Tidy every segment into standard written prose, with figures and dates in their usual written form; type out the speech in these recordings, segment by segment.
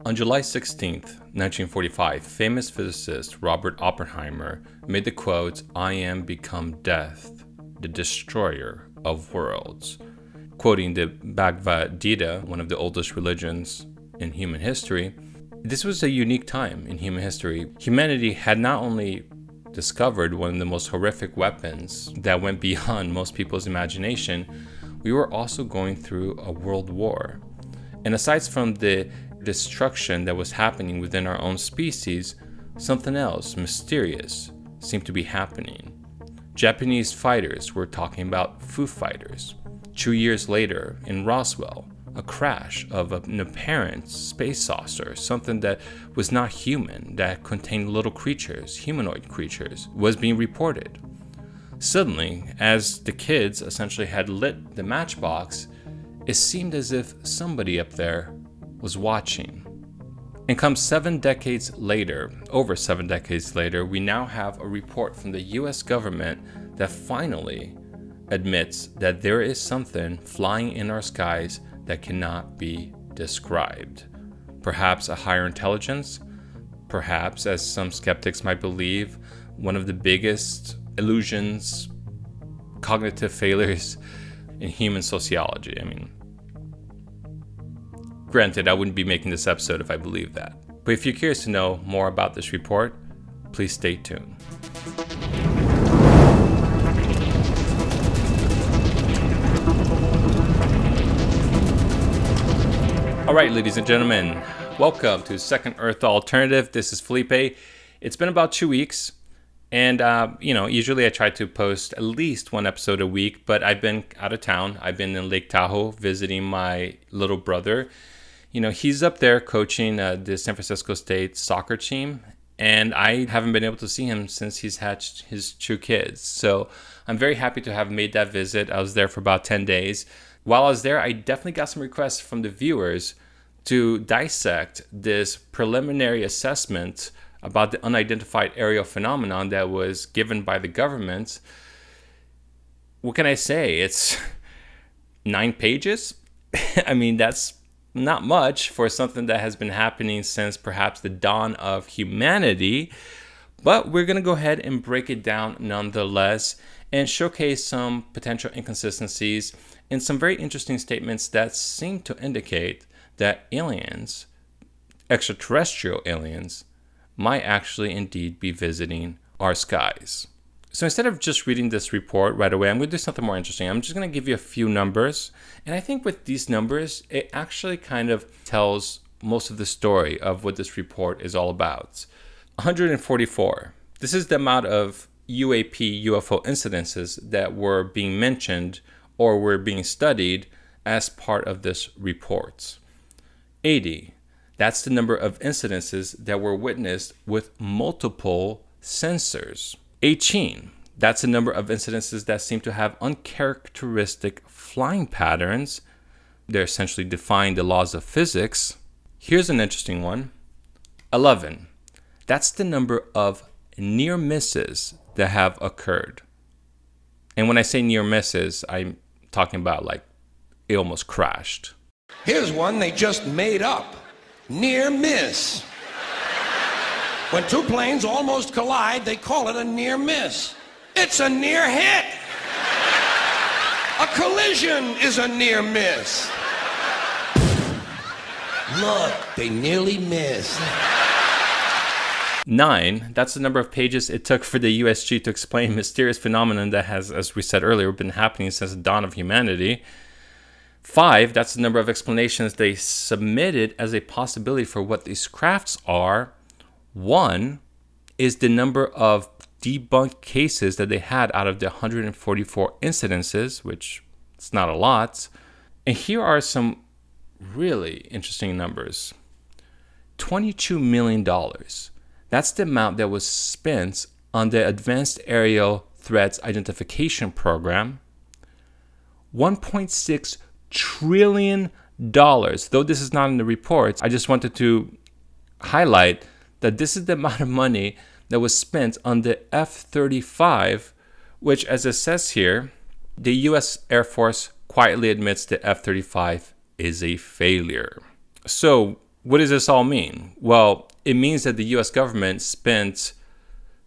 On July 16th, 1945, famous physicist Robert Oppenheimer made the quote, "I am become death, the destroyer of worlds," quoting the Bhagavad Gita, one of the oldest religions in human history. This was a unique time in human history. Humanity had not only discovered one of the most horrific weapons that went beyond most people's imagination, we were also going through a world war. And aside from the destruction that was happening within our own species, something else mysterious seemed to be happening. Japanese fighters were talking about Foo Fighters. 2 years later, in Roswell, a crash of an apparent space saucer, something that was not human, that contained little creatures, humanoid creatures, was being reported. Suddenly, as the kids essentially had lit the matchbox, it seemed as if somebody up there was watching. And come 7 decades later, over 7 decades later, we now have a report from the US government that finally admits that there is something flying in our skies that cannot be described. Perhaps a higher intelligence, perhaps, as some skeptics might believe, one of the biggest illusions, cognitive failures in human sociology. I mean, granted, I wouldn't be making this episode if I believed that. But if you're curious to know more about this report, please stay tuned. All right, ladies and gentlemen, welcome to Second Earth Alternative. This is Felipe. It's been about 2 weeks, and usually I try to post at least one episode a week, but I've been out of town. I've been in Lake Tahoe visiting my little brother. He's up there coaching the San Francisco State soccer team, and I haven't been able to see him since he's had his 2 kids. So I'm very happy to have made that visit. I was there for about 10 days. While I was there, I definitely got some requests from the viewers to dissect this preliminary assessment about the unidentified aerial phenomenon that was given by the government. What can I say? It's 9 pages. I mean, that's not much for something that has been happening since perhaps the dawn of humanity. But we're going to go ahead and break it down nonetheless and showcase some potential inconsistencies and some very interesting statements that seem to indicate that aliens, extraterrestrial aliens, might actually indeed be visiting our skies. So instead of just reading this report right away, I'm going to do something more interesting. I'm just going to give you a few numbers. And I think with these numbers, it actually kind of tells most of the story of what this report is all about. 144. This is the amount of UAP, UFO incidences that were being mentioned or were being studied as part of this report. 80. That's the number of incidences that were witnessed with multiple censors. 18. That's the number of incidences that seem to have uncharacteristic flying patterns. They're essentially defying the laws of physics. Here's an interesting one. 11. That's the number of near misses that have occurred. And when I say near misses, I'm talking about like it almost crashed. Here's one they just made up. Near miss. When 2 planes almost collide, they call it a near miss. It's a near hit. A collision is a near miss. Look, they nearly missed. 9, that's the number of pages it took for the USG to explain mysterious phenomenon that has, as we said earlier, been happening since the dawn of humanity. 5, that's the number of explanations they submitted as a possibility for what these crafts are. 1 is the number of debunked cases that they had out of the 144 incidences, which is not a lot. And here are some really interesting numbers. $22 million. That's the amount that was spent on the Advanced Aerial Threats Identification Program. $1.6 trillion. Though this is not in the reports, I just wanted to highlight that this is the amount of money that was spent on the F-35, which, as it says here, the U.S. Air Force quietly admits the F-35 is a failure. So what does this all mean? Well, it means that the US government spent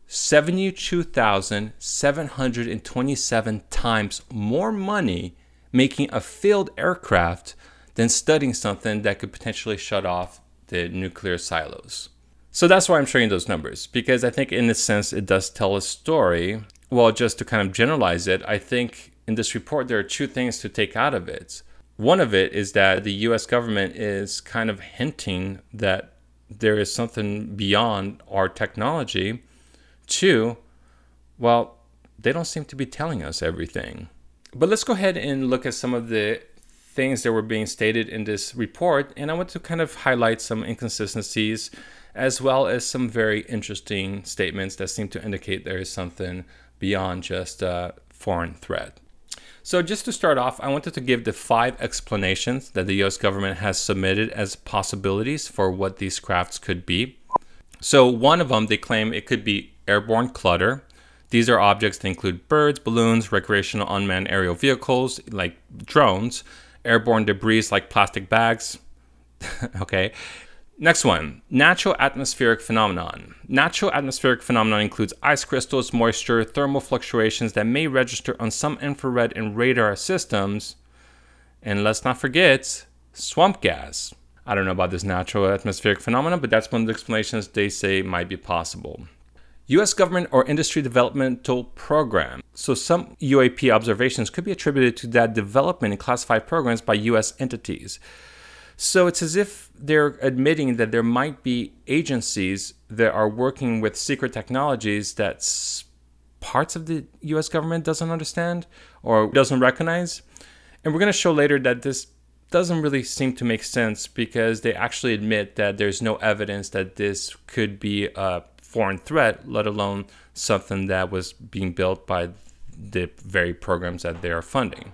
72,727 times more money making a failed aircraft than studying something that could potentially shut off the nuclear silos. So that's why I'm showing those numbers, because I think in a sense it does tell a story. Well, just to kind of generalize it, I think in this report there are two things to take out of it. One of it is that the US government is kind of hinting that there is something beyond our technology. Two, well, they don't seem to be telling us everything. But let's go ahead and look at some of the things that were being stated in this report, and I want to kind of highlight some inconsistencies as well as some very interesting statements that seem to indicate there is something beyond just a foreign threat. So just to start off, I wanted to give the 5 explanations that the US government has submitted as possibilities for what these crafts could be. So one of them, they claim it could be airborne clutter. These are objects that include birds, balloons, recreational unmanned aerial vehicles like drones, airborne debris like plastic bags. Okay. Next one, natural atmospheric phenomenon. Natural atmospheric phenomenon includes ice crystals, moisture, thermal fluctuations that may register on some infrared and radar systems. And let's not forget swamp gas. I don't know about this natural atmospheric phenomenon, but that's one of the explanations they say might be possible. U.S. government or industry developmental program. So some UAP observations could be attributed to that development in classified programs by U.S. entities. So it's as if they're admitting that there might be agencies that are working with secret technologies that parts of the U.S. government doesn't understand or doesn't recognize. And we're going to show later that this doesn't really seem to make sense, because they actually admit that there's no evidence that this could be a foreign threat, let alone something that was being built by the very programs that they are funding.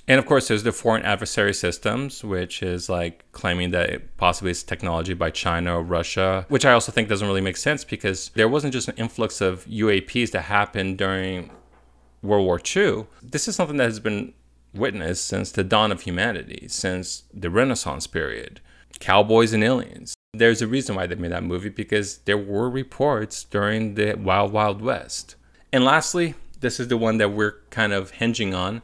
And of course, there's the foreign adversary systems, which is like claiming that it possibly is technology by China or Russia, which I also think doesn't really make sense, because there wasn't just an influx of UAPs that happened during World War II. This is something that has been witnessed since the dawn of humanity, since the Renaissance period. Cowboys and aliens. There's a reason why they made that movie, because there were reports during the Wild Wild West. And lastly, this is the one that we're kind of hinging on.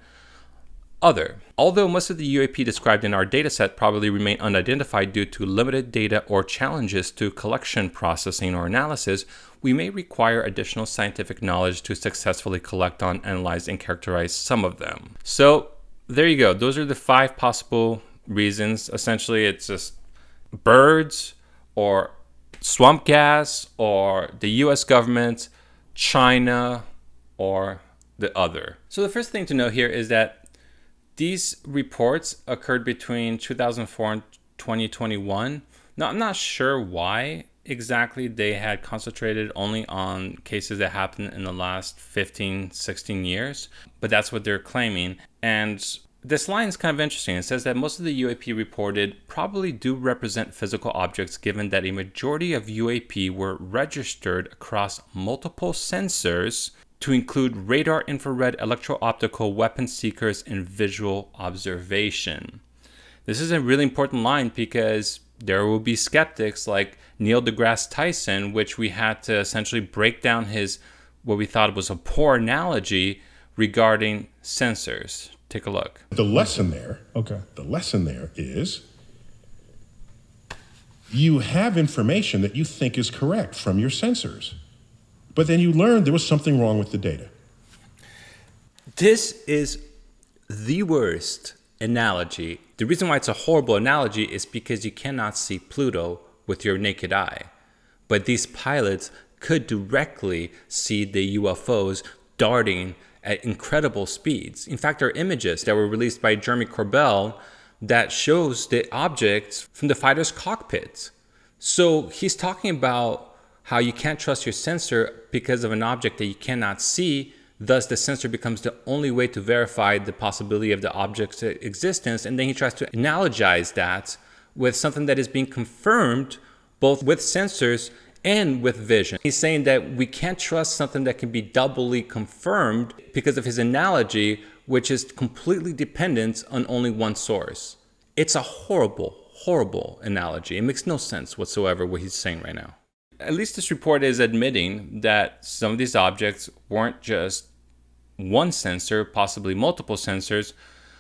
Other. Although most of the UAP described in our dataset probably remain unidentified due to limited data or challenges to collection, processing, or analysis, we may require additional scientific knowledge to successfully collect on, analyze, and characterize some of them. So there you go. Those are the 5 possible reasons. Essentially, it's just birds or swamp gas or the US government, China, or the other. So the first thing to know here is that these reports occurred between 2004 and 2021. Now, I'm not sure why exactly they had concentrated only on cases that happened in the last 15, 16 years, but that's what they're claiming. And this line is kind of interesting. It says that most of the UAP reported probably do represent physical objects, given that a majority of UAP were registered across multiple sensors to include radar, infrared, electro-optical, weapon seekers, and visual observation. This is a really important line, because there will be skeptics like Neil deGrasse Tyson, which we had to essentially break down his, what we thought was a poor analogy regarding sensors. Take a look. The lesson there, the lesson there is you have information that you think is correct from your sensors, but then you learn there was something wrong with the data. This is the worst analogy. The reason why it's a horrible analogy is because you cannot see Pluto with your naked eye. But these pilots could directly see the UFOs darting at incredible speeds. In fact, there are images that were released by Jeremy Corbell that shows the objects from the fighter's cockpit. So he's talking about how you can't trust your sensor because of an object that you cannot see. Thus, the sensor becomes the only way to verify the possibility of the object's existence. And then he tries to analogize that with something that is being confirmed both with sensors and with vision. He's saying that we can't trust something that can be doubly confirmed because of his analogy, which is completely dependent on only one source. It's a horrible, horrible analogy. It makes no sense whatsoever what he's saying right now. At least this report is admitting that some of these objects weren't just one sensor, possibly multiple sensors,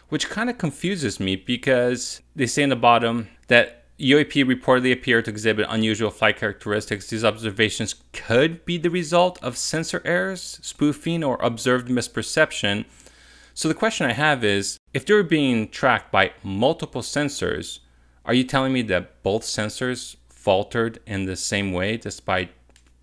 which kind of confuses me because they say in the bottom that UAP reportedly appear to exhibit unusual flight characteristics. These observations could be the result of sensor errors, spoofing, or observed misperception. So the question I have is, if they're being tracked by multiple sensors, are you telling me that both sensors faltered in the same way despite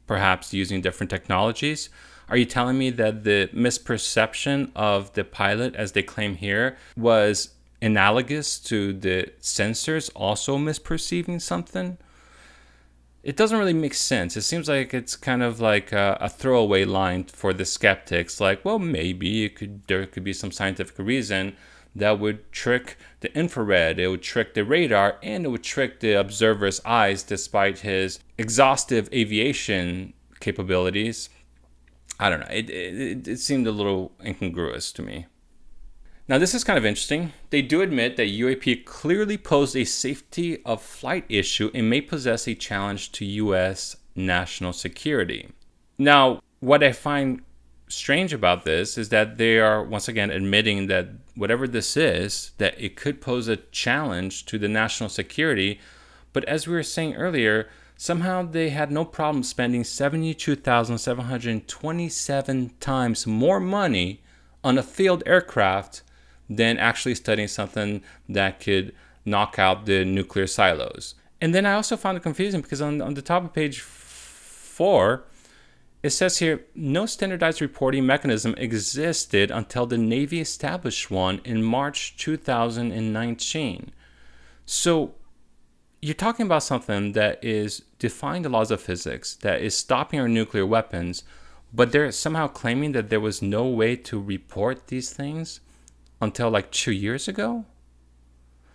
perhaps using different technologies? Are you telling me that the misperception of the pilot, as they claim here, was analogous to the sensors also misperceiving something? It doesn't really make sense. It seems like it's kind of like a throwaway line for the skeptics. Like, well, maybe there could be some scientific reason that would trick the infrared, it would trick the radar, and it would trick the observer's eyes despite his exhaustive aviation capabilities. I don't know. It seemed a little incongruous to me. Now, this is kind of interesting. They do admit that UAP clearly posed a safety of flight issue and may possess a challenge to U.S. national security. Now, what I find strange about this is that they are once again admitting that whatever this is, that it could pose a challenge to the national security. But as we were saying earlier, somehow they had no problem spending 72,727 times more money on a failed aircraft than actually studying something that could knock out the nuclear silos. And then I also found it confusing because on the top of page 4, it says here, no standardized reporting mechanism existed until the Navy established one in March 2019. So you're talking about something that is defying the laws of physics, that is stopping our nuclear weapons, but they're somehow claiming that there was no way to report these things until like 2 years ago?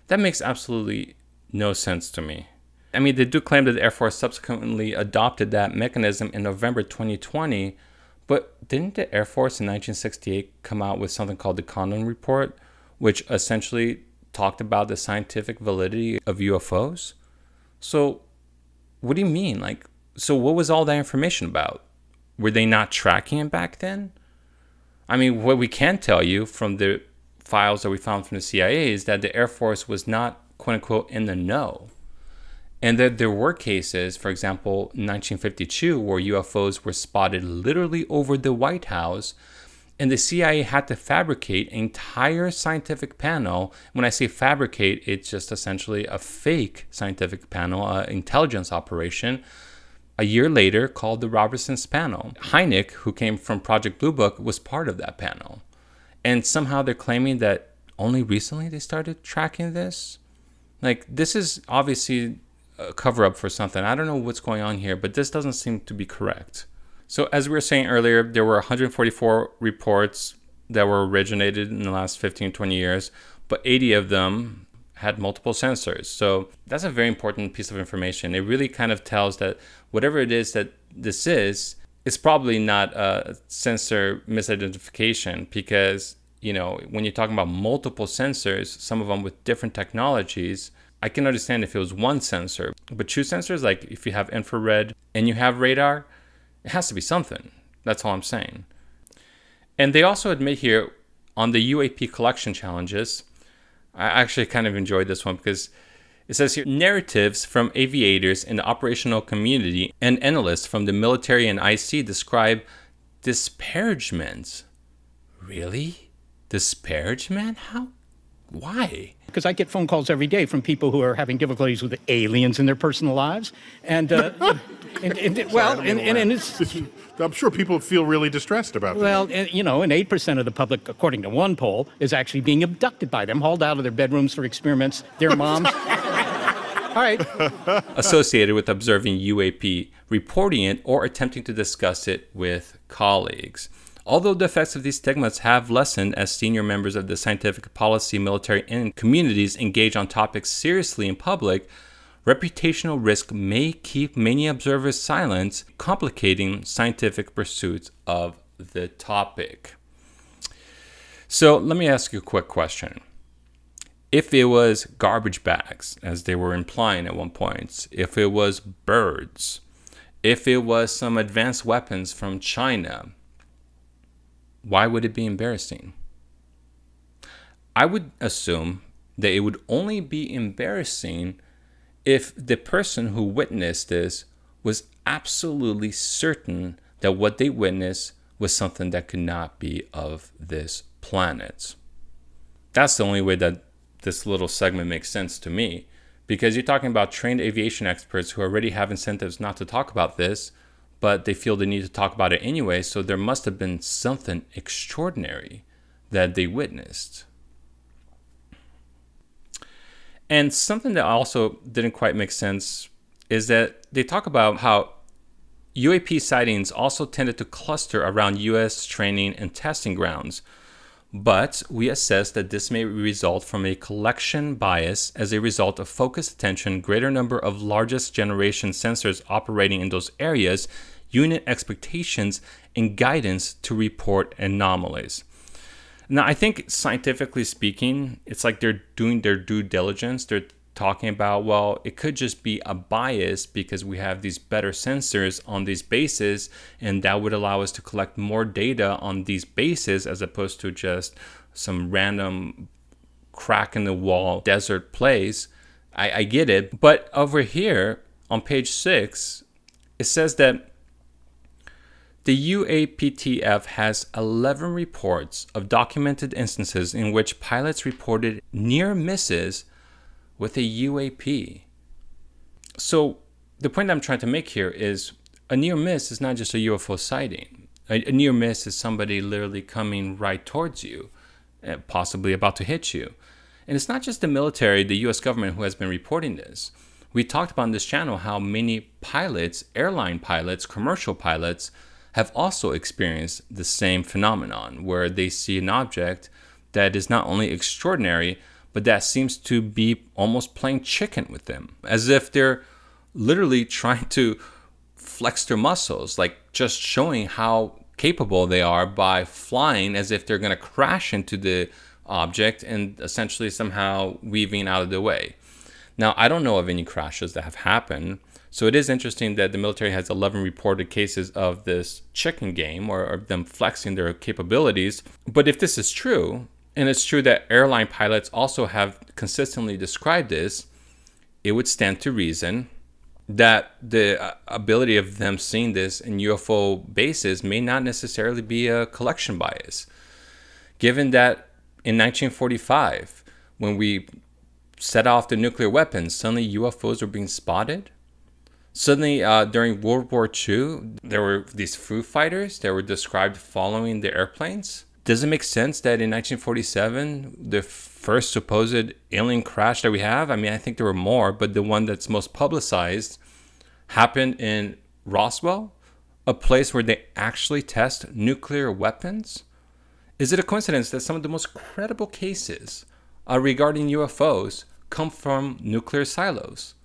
That makes absolutely no sense to me. I mean, they do claim that the Air Force subsequently adopted that mechanism in November 2020, but didn't the Air Force in 1968 come out with something called the Condon Report, which essentially talked about the scientific validity of UFOs? So what do you mean? So what was all that information about? Were they not tracking it back then? I mean, what we can tell you from the files that we found from the CIA is that the Air Force was not, quote unquote, in the know. And that there were cases, for example, 1952, where UFOs were spotted literally over the White House, and the CIA had to fabricate an entire scientific panel. When I say fabricate, it's just essentially a fake scientific panel, an intelligence operation, a year later called the Robertson's Panel. Hynek, who came from Project Blue Book, was part of that panel. And somehow they're claiming that only recently they started tracking this? This is obviously a cover-up for something. I don't know what's going on here, but this doesn't seem to be correct. So as we were saying earlier, there were 144 reports that were originated in the last 15, 20 years, but 80 of them had multiple sensors. So that's a very important piece of information. It really kind of tells that whatever it is that this is, it's probably not a sensor misidentification because, when you're talking about multiple sensors, some of them with different technologies, I can understand if it was one sensor, but two sensors, like if you have infrared and you have radar, it has to be something. That's all I'm saying. And they also admit here on the UAP collection challenges, I actually kind of enjoyed this one because it says here, narratives from aviators in the operational community and analysts from the military and IC describe disparagement. Really? Disparagement? How? Why? Because I get phone calls every day from people who are having difficulties with aliens in their personal lives, and I'm sure people feel really distressed about that. Well, and 8% of the public, according to one poll, is actually being abducted by them, hauled out of their bedrooms for experiments. Their moms. All right. Associated with observing UAP, reporting it, or attempting to discuss it with colleagues. Although the effects of these stigmas have lessened as senior members of the scientific, policy, military, and communities engage on topics seriously in public, reputational risk may keep many observers silent, complicating scientific pursuits of the topic. So let me ask you a quick question. If it was garbage bags, as they were implying at one point, if it was birds, if it was some advanced weapons from China, why would it be embarrassing? I would assume that it would only be embarrassing if the person who witnessed this was absolutely certain that what they witnessed was something that could not be of this planet. That's the only way that this little segment makes sense to me, because you're talking about trained aviation experts who already have incentives not to talk about this, but they feel the need to talk about it anyway, so there must have been something extraordinary that they witnessed. And something that also didn't quite make sense is that they talk about how UAP sightings also tended to cluster around U.S. training and testing grounds, but we assess that this may result from a collection bias as a result of focused attention, greater number of largest generation sensors operating in those areas, unit expectations, and guidance to report anomalies. Now, I think scientifically speaking, it's like they're doing their due diligence. They're talking about, well, it could just be a bias because we have these better sensors on these bases, and that would allow us to collect more data on these bases as opposed to just some random crack in the wall desert place. I get it. But over here on page 6, it says that the UAPTF has 11 reports of documented instances in which pilots reported near misses with a UAP. So the point I'm trying to make here is a near miss is not just a UFO sighting. A near miss is somebody literally coming right towards you, possibly about to hit you. And it's not just the military, the US government, who has been reporting this. We talked about on this channel how many pilots, airline pilots, commercial pilots, have also experienced the same phenomenon where they see an object that is not only extraordinary, but that seems to be almost playing chicken with them, as if they're literally trying to flex their muscles, like just showing how capable they are by flying as if they're going to crash into the object and essentially somehow weaving out of the way. Now, I don't know of any crashes that have happened. So it is interesting that the military has 11 reported cases of this chicken game or them flexing their capabilities. But if this is true, and it's true that airline pilots also have consistently described this, it would stand to reason that the ability of them seeing this in UFO bases may not necessarily be a collection bias. Given that in 1945, when we set off the nuclear weapons, suddenly UFOs were being spotted. Suddenly, during World War II, there were these foo fighters that were described following the airplanes. Does it make sense that in 1947, the first supposed alien crash that we have, I mean, I think there were more, but the one that's most publicized happened in Roswell, a place where they actually test nuclear weapons? Is it a coincidence that some of the most credible cases regarding UFOs come from nuclear silos?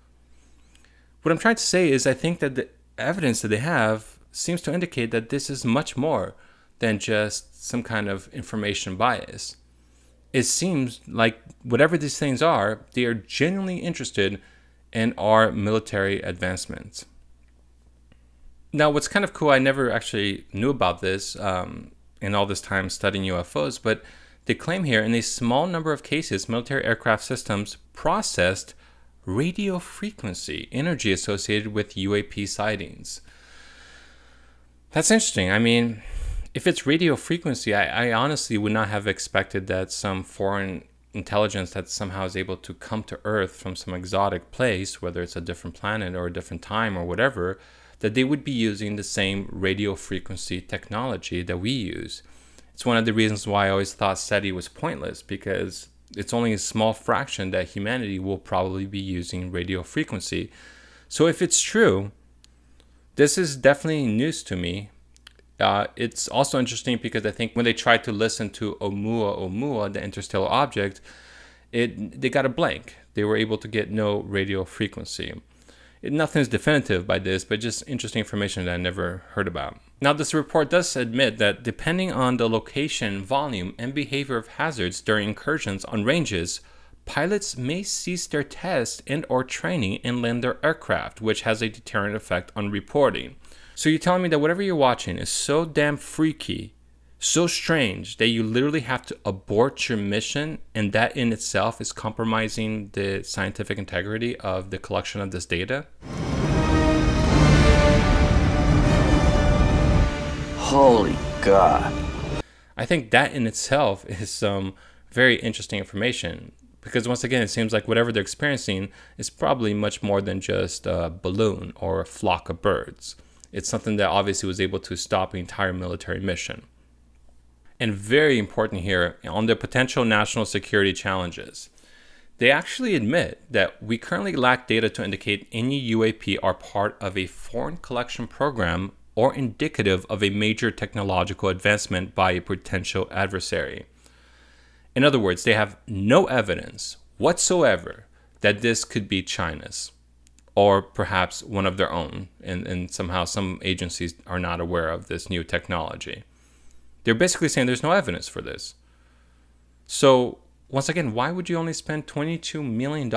What I'm trying to say is I think that the evidence that they have seems to indicate that this is much more than just some kind of information bias. It seems like whatever these things are, they are genuinely interested in our military advancements. Now, what's kind of cool, I never actually knew about this in all this time studying UFOs, but they claim here in a small number of cases, military aircraft systems processed radio frequency energy associated with UAP sightings. That's interesting. I mean, if it's radio frequency, I honestly would not have expected that some foreign intelligence that somehow is able to come to Earth from some exotic place, whether it's a different planet or a different time or whatever, that they would be using the same radio frequency technology that we use. It's one of the reasons why I always thought SETI was pointless, because it's only a small fraction that humanity will probably be using radio frequency. So if it's true, this is definitely news to me. It's also interesting because I think when they tried to listen to Oumuamua, the interstellar object, they got a blank. They were able to get no radio frequency. Nothing is definitive by this, but just interesting information that I never heard about. Now, this report does admit that depending on the location, volume, and behavior of hazards during incursions on ranges, pilots may cease their tests and or training and land their aircraft, which has a deterrent effect on reporting. So you're telling me that whatever you're watching is so damn freaky, so strange, that you literally have to abort your mission, and that in itself is compromising the scientific integrity of the collection of this data? Holy God. I think that in itself is some very interesting information, because once again, it seems like whatever they're experiencing is probably much more than just a balloon or a flock of birds. It's something that obviously was able to stop the entire military mission. And very important here, on the potential national security challenges, they actually admit that we currently lack data to indicate any UAP are part of a foreign collection program or indicative of a major technological advancement by a potential adversary. In other words, they have no evidence whatsoever that this could be China's, or perhaps one of their own, and somehow some agencies are not aware of this new technology. They're basically saying there's no evidence for this. So once again, why would you only spend $22 million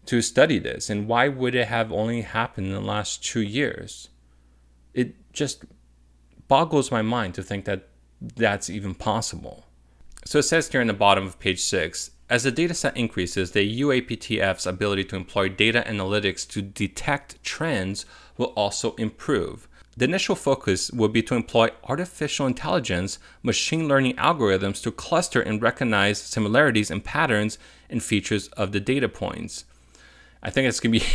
to study this? And why would it have only happened in the last 2 years? It just boggles my mind to think that that's even possible. So it says here in the bottom of page 6, as the dataset increases, the UAPTF's ability to employ data analytics to detect trends will also improve. The initial focus will be to employ artificial intelligence, machine learning algorithms to cluster and recognize similarities and patterns and features of the data points. I think it's going to be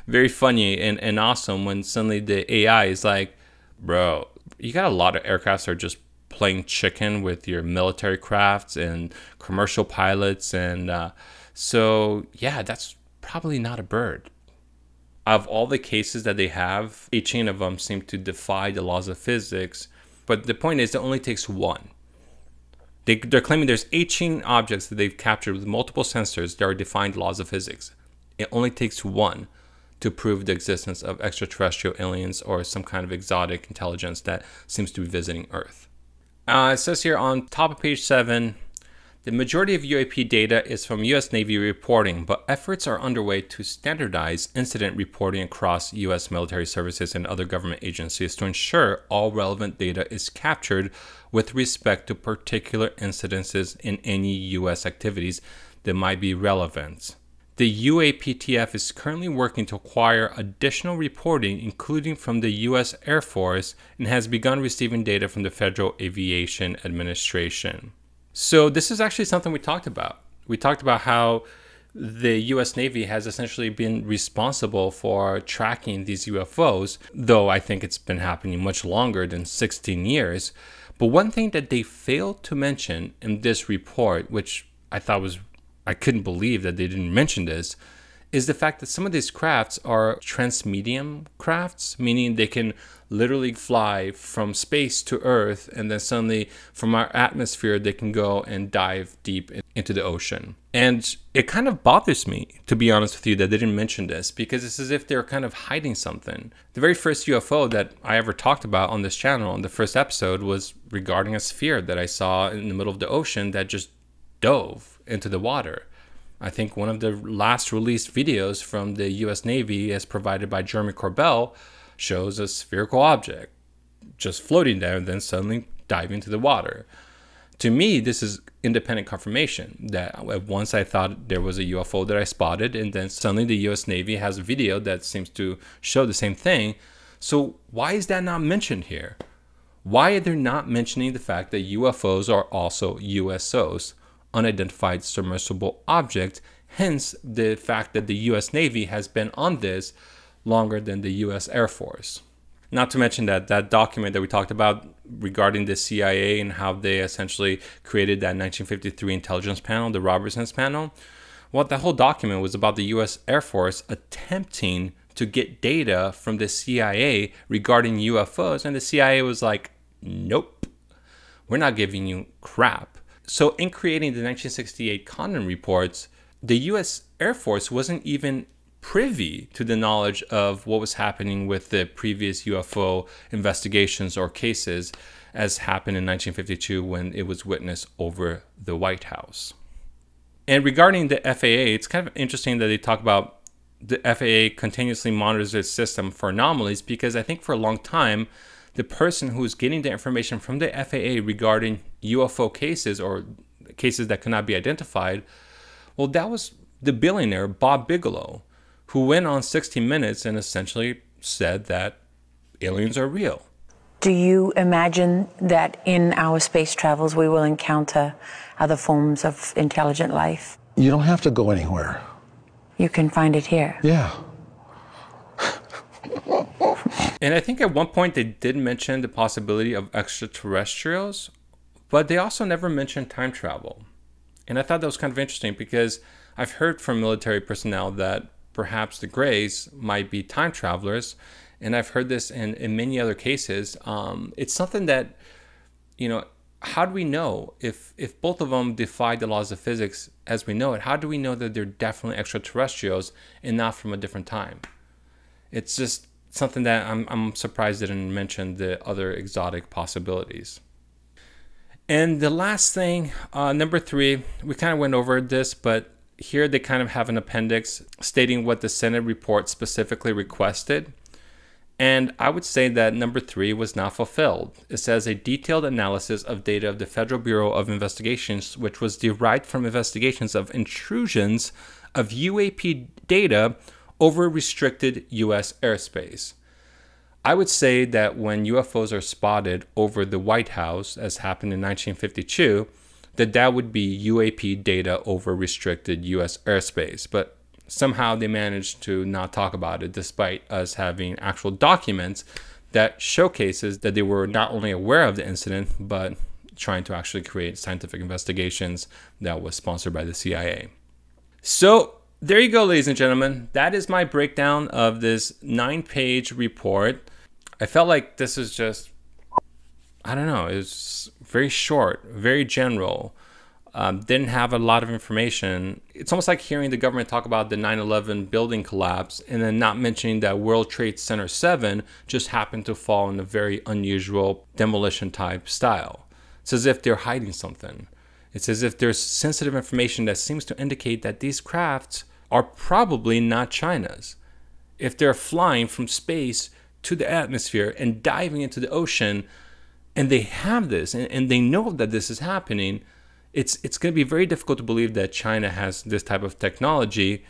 very funny and awesome when suddenly the AI is like, bro, you got a lot of aircrafts that are just playing chicken with your military crafts and commercial pilots. And so, yeah, that's probably not a bird. Of all the cases that they have, 18 of them seem to defy the laws of physics. But the point is, it only takes one. They're claiming there's 18 objects that they've captured with multiple sensors that are defying the laws of physics. It only takes one to prove the existence of extraterrestrial aliens or some kind of exotic intelligence that seems to be visiting Earth. It says here on top of page 7, the majority of UAP data is from U.S. Navy reporting, but efforts are underway to standardize incident reporting across U.S. military services and other government agencies to ensure all relevant data is captured with respect to particular incidences in any U.S. activities that might be relevant. The UAPTF is currently working to acquire additional reporting, including from the U.S. Air Force, and has begun receiving data from the Federal Aviation Administration. So this is actually something we talked about. We talked about how the U.S. Navy has essentially been responsible for tracking these UFOs, though I think it's been happening much longer than 16 years. But one thing that they failed to mention in this report, which I thought was, I couldn't believe that they didn't mention this, is the fact that some of these crafts are transmedium crafts, meaning they can literally fly from space to Earth, and then suddenly from our atmosphere they can go and dive deep into the ocean. And it kind of bothers me, to be honest with you, that they didn't mention this, because it's as if they're kind of hiding something. The very first UFO that I ever talked about on this channel in the first episode was regarding a sphere that I saw in the middle of the ocean that just dove into the water. I think one of the last released videos from the U.S. Navy, as provided by Jeremy Corbell, shows a spherical object just floating there and then suddenly diving into the water. To me, this is independent confirmation that at once I thought there was a UFO that I spotted, and then suddenly the U.S. Navy has a video that seems to show the same thing. So why is that not mentioned here? Why are they not mentioning the fact that UFOs are also USOs? Unidentified submersible object, hence the fact that the U.S. Navy has been on this longer than the U.S. Air Force. Not to mention that document that we talked about regarding the CIA and how they essentially created that 1953 intelligence panel, the Robertson's panel. Well, that whole document was about the U.S. Air Force attempting to get data from the CIA regarding UFOs, and the CIA was like, nope, we're not giving you crap. So in creating the 1968 Condon reports, the U.S. Air Force wasn't even privy to the knowledge of what was happening with the previous UFO investigations or cases, as happened in 1952 when it was witnessed over the White House. And regarding the FAA, it's kind of interesting that they talk about the FAA continuously monitors its system for anomalies, because I think for a long time, the person who is getting the information from the FAA regarding UFO cases or cases that cannot be identified, well, that was the billionaire Bob Bigelow, who went on 60 Minutes and essentially said that aliens are real. Do you imagine that in our space travels we will encounter other forms of intelligent life? You don't have to go anywhere. You can find it here. Yeah. And I think at one point they did mention the possibility of extraterrestrials, but they also never mentioned time travel. And I thought that was kind of interesting, because I've heard from military personnel that perhaps the Greys might be time travelers. And I've heard this in many other cases. It's something that, how do we know if both of them defy the laws of physics as we know it? How do we know that they're definitely extraterrestrials and not from a different time? It's just something that I'm surprised they didn't mention the other exotic possibilities. And the last thing, number 3, we kind of went over this, but here they kind of have an appendix stating what the Senate report specifically requested. And I would say that number 3 was not fulfilled. It says a detailed analysis of data of the Federal Bureau of Investigations, which was derived from investigations of intrusions of UAP data over restricted U.S. airspace. I would say that when UFOs are spotted over the White House, as happened in 1952, that would be UAP data over restricted U.S. airspace. But somehow they managed to not talk about it, despite us having actual documents that showcases that they were not only aware of the incident, but trying to actually create scientific investigations that was sponsored by the CIA. So there you go, ladies and gentlemen. That is my breakdown of this 9-page report. I felt like this is just, I don't know, it was very short, very general. Didn't have a lot of information. It's almost like hearing the government talk about the 9/11 building collapse and then not mentioning that World Trade Center 7 just happened to fall in a very unusual demolition type style. It's as if they're hiding something. It's as if there's sensitive information that seems to indicate that these crafts are probably not China's. If they're flying from space to the atmosphere and diving into the ocean, and they have this, and they know that this is happening, it's going to be very difficult to believe that China has this type of technology.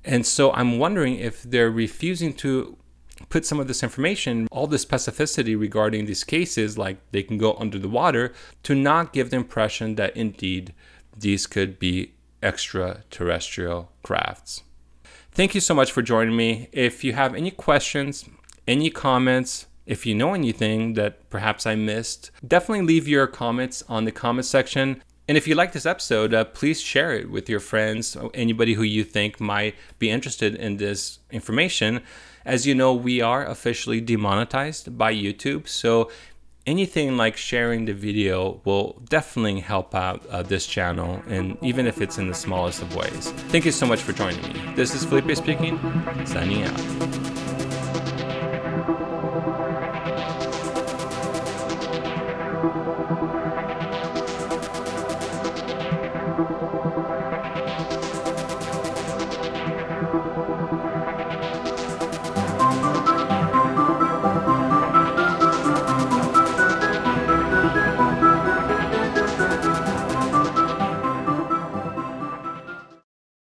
And so I'm wondering if they're refusing to put some of this information, all the specificity regarding these cases, like they can go under the water, to not give the impression that indeed these could be extraterrestrial crafts. Thank you so much for joining me. If you have any questions, any comments, if you know anything that perhaps I missed, definitely leave your comments on the comment section. And if you like this episode, please share it with your friends, anybody who you think might be interested in this information. As you know, we are officially demonetized by YouTube, so anything like sharing the video will definitely help out this channel, and even if it's in the smallest of ways. Thank you so much for joining me. This is Felipe speaking, signing out.